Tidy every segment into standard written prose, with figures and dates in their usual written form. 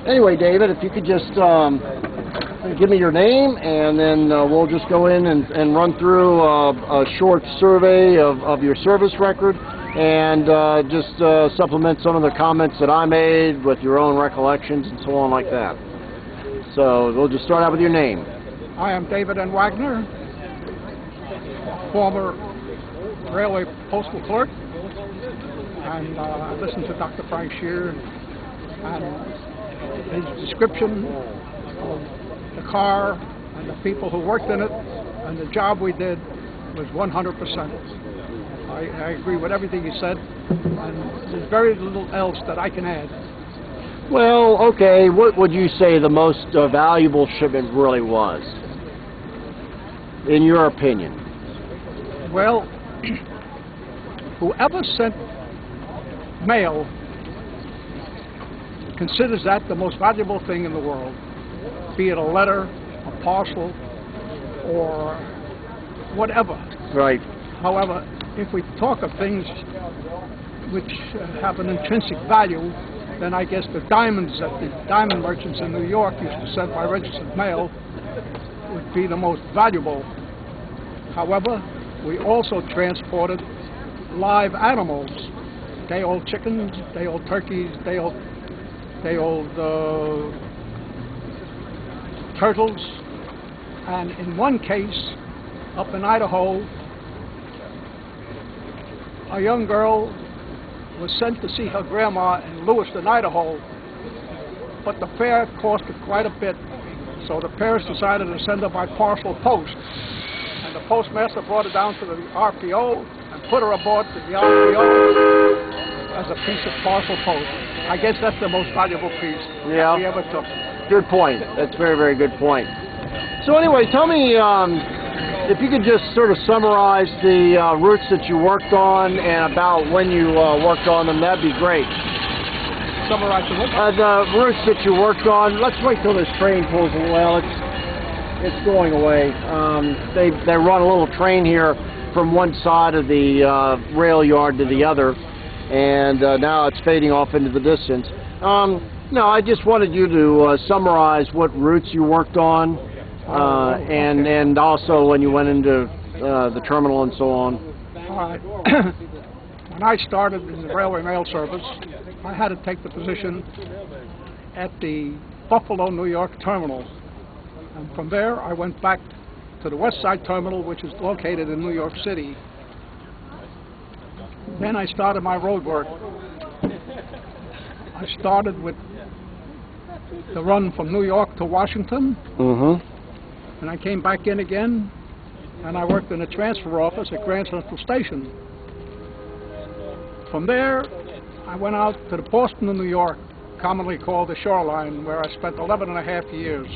Anyway, David, if you could just give me your name, and then we'll just go in and run through a short survey of your service record, and just supplement some of the comments that I made with your own recollections and so on like that. So we'll just start out with your name. I am David N. Wagner, former railway postal clerk, and I listened to Dr. Frank Shear, and his description of the car and the people who worked in it and the job we did was 100%. I agree with everything he said, and there's very little else that I can add. Well, okay, what would you say the most valuable shipment really was, in your opinion? Well, whoever sent mail considers that the most valuable thing in the world, be it a letter, a parcel, or whatever. Right. However, if we talk of things which have an intrinsic value, then I guess the diamonds that the diamond merchants in New York used to send by registered mail would be the most valuable. However, we also transported live animals, day-old chickens, day-old turkeys, day-old turtles, and in one case, up in Idaho, a young girl was sent to see her grandma in Lewiston, Idaho, but the fare costed quite a bit, so the parents decided to send her by parcel post, and the postmaster brought her down to the RPO and put her aboard the RPO as a piece of parcel post. I guess that's the most valuable piece that we ever took. Good point. That's a very, very good point. So anyway, tell me if you could just sort of summarize the routes that you worked on and about when you worked on them, that'd be great. Summarize the what? The routes that you worked on. Let's wait till this train pulls away. Well, it's going away. They run a little train here from one side of the rail yard to the other, and now it's fading off into the distance. No, I just wanted you to summarize what routes you worked on, and also when you went into the terminal and so on. All right. When I started in the Railway Mail Service, I had to take the position at the Buffalo, New York terminal. And from there, I went back to the West Side terminal, which is located in New York City. Then I started my road work. I started with the run from New York to Washington, and I came back in again, and I worked in the transfer office at Grand Central Station. From there, I went out to the Boston of New York, commonly called the Shoreline, where I spent 11 and a half years.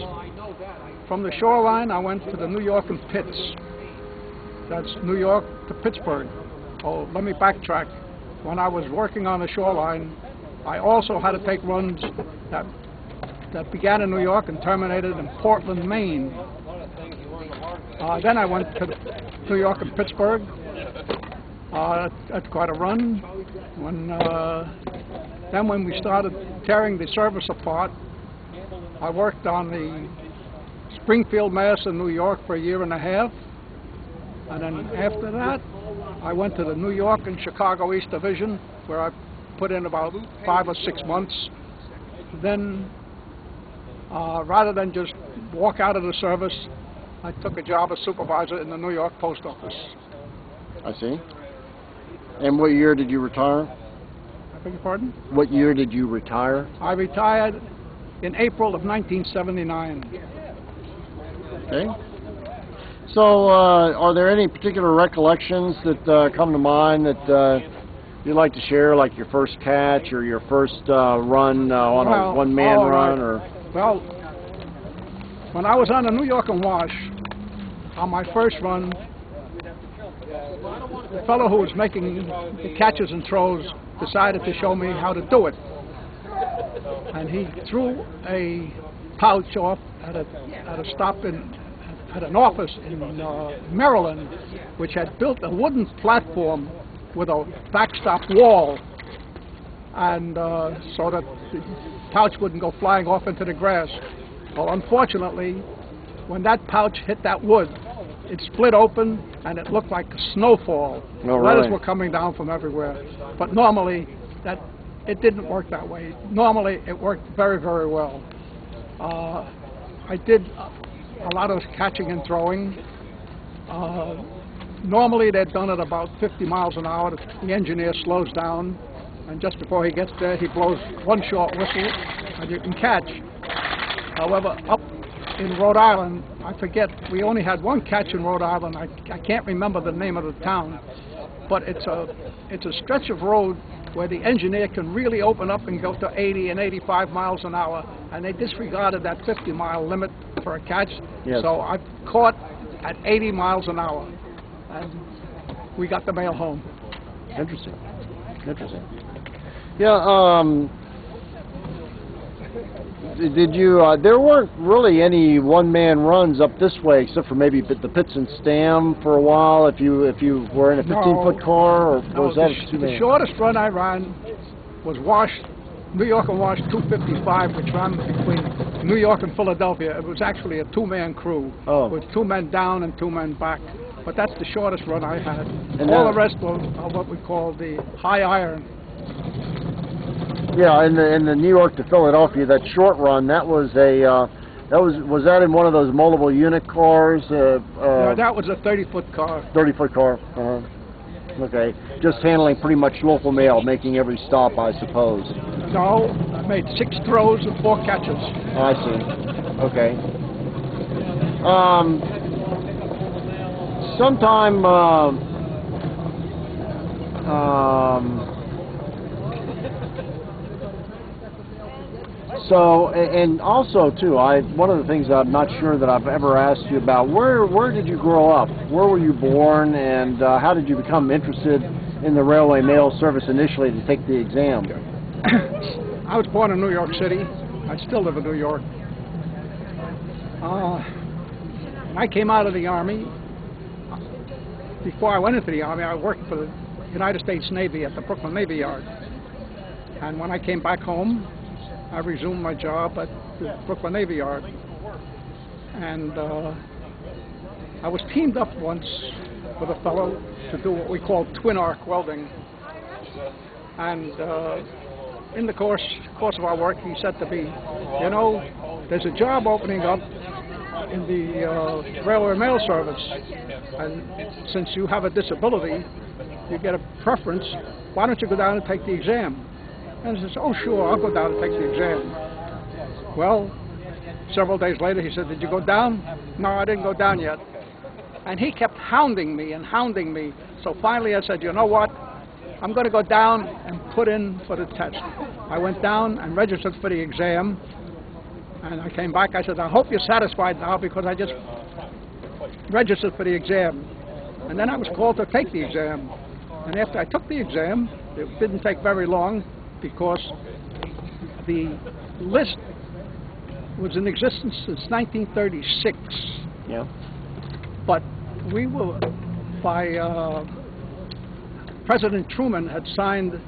From the Shoreline, I went to the New York and Pitts. That's New York to Pittsburgh. Oh, let me backtrack. When I was working on the Shoreline, I also had to take runs that began in New York and terminated in Portland, Maine. Then I went to New York and Pittsburgh. That's quite a run. Then when we started tearing the service apart, I worked on the Springfield, Mass. in New York for a year and a half. And then after that, I went to the New York and Chicago East Division, where I put in about 5 or 6 months. Then, rather than just walk out of the service, I took a job as supervisor in the New York Post Office. I see. And what year did you retire? I beg your pardon? What year did you retire? I retired in April of 1979. Okay. So, are there any particular recollections that come to mind that you'd like to share, like your first catch or your first run on a one-man run? Or well, when I was on the New York and Wash, on my first run, the fellow who was making the catches and throws decided to show me how to do it. And he threw a pouch off at a stop at an office in Maryland, which had built a wooden platform with a backstop wall. and so that the pouch wouldn't go flying off into the grass. Well, unfortunately, when that pouch hit that wood, it split open and it looked like a snowfall. Oh, Letters really? were coming down from everywhere. But normally, it didn't work that way. Normally, it worked very, very well. I did a lot of catching and throwing. Normally, they're done at about 50 miles an hour. The engineer slows down, and just before he gets there, he blows one short whistle, and you can catch. However, up in Rhode Island, I forget, we only had one catch in Rhode Island. I can't remember the name of the town, but it's a stretch of road where the engineer can really open up and go to 80 and 85 miles an hour, and they disregarded that 50-mile limit for a catch. Yes. So I caught at 80 miles an hour, and we got the mail home. Interesting. Interesting. Yeah. Did you? There weren't really any one-man runs up this way, except for maybe the Pitts and Stam for a while. If you were in a 15-foot car, or No, was that the shortest run I ran was New York and Wash 255, which ran between New York and Philadelphia. It was actually a two-man crew, with 2 men down and 2 men back. But that's the shortest run I had. And all the rest were what we call the high iron. Yeah, in the New York to Philadelphia, that short run, that was was that in one of those multiple unit cars? No, that was a 30-foot car. 30-foot car. Okay, just handling pretty much local mail, making every stop, I suppose. No, I made 6 throws and 4 catches. I see. Okay. Sometime. So, and also too, one of the things I'm not sure that I've ever asked you about, where did you grow up? Where were you born, and how did you become interested in the railway mail service initially to take the exam? I was born in New York City. I still live in New York. When I came out of the Army, before I went into the Army, I worked for the United States Navy at the Brooklyn Navy Yard. And when I came back home, I resumed my job at the Brooklyn Navy Yard. And I was teamed up once with a fellow to do what we call twin arc welding. And in the course of our work, he said to me, you know, there's a job opening up in the railway mail service, and since you have a disability, you get a preference. Why don't you go down and take the exam? And I says, oh sure, I'll go down and take the exam. Well, several days later he said, did you go down? No, I didn't go down yet. And he kept hounding me and hounding me. So finally I said, you know what? I'm going to go down and put in for the test. I went down and registered for the exam. And I came back, I said, I hope you're satisfied now because I just registered for the exam. And then I was called to take the exam. And after I took the exam, it didn't take very long because the list was in existence since 1936. Yeah. But we were, by President Truman had signed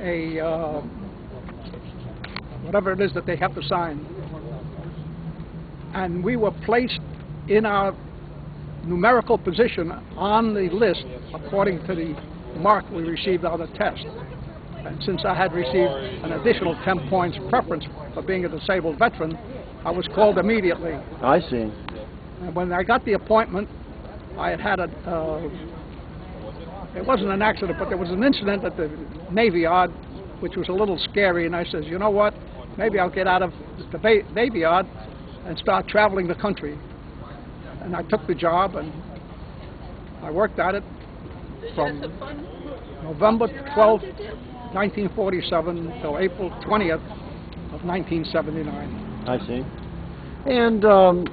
a, whatever it is that they have to sign. And we were placed in our numerical position on the list according to the mark we received on the test. And since I had received an additional 10 points preference for being a disabled veteran, I was called immediately. I see. And when I got the appointment, I had had it wasn't an accident, but there was an incident at the Navy Yard, which was a little scary, and I says, you know what, maybe I'll get out of the Navy Yard and start traveling the country. And I took the job, and I worked at it from November 12th, 1947 till April 20th of 1979. I see. And,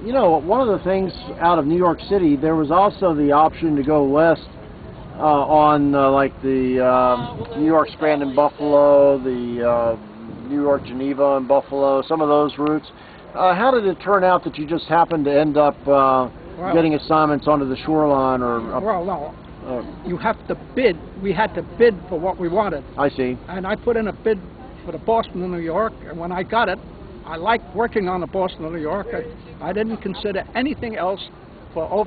you know, one of the things out of New York City, there was also the option to go west on, like, the New York Scranton Buffalo, the New York Geneva and Buffalo, some of those routes. How did it turn out that you just happened to end up getting assignments onto the shoreline? Or well, no. You have to bid. We had to bid for what we wanted. I see. And I put in a bid for the Boston to New York, and when I got it, I liked working on the Boston to New York. I didn't consider anything else for over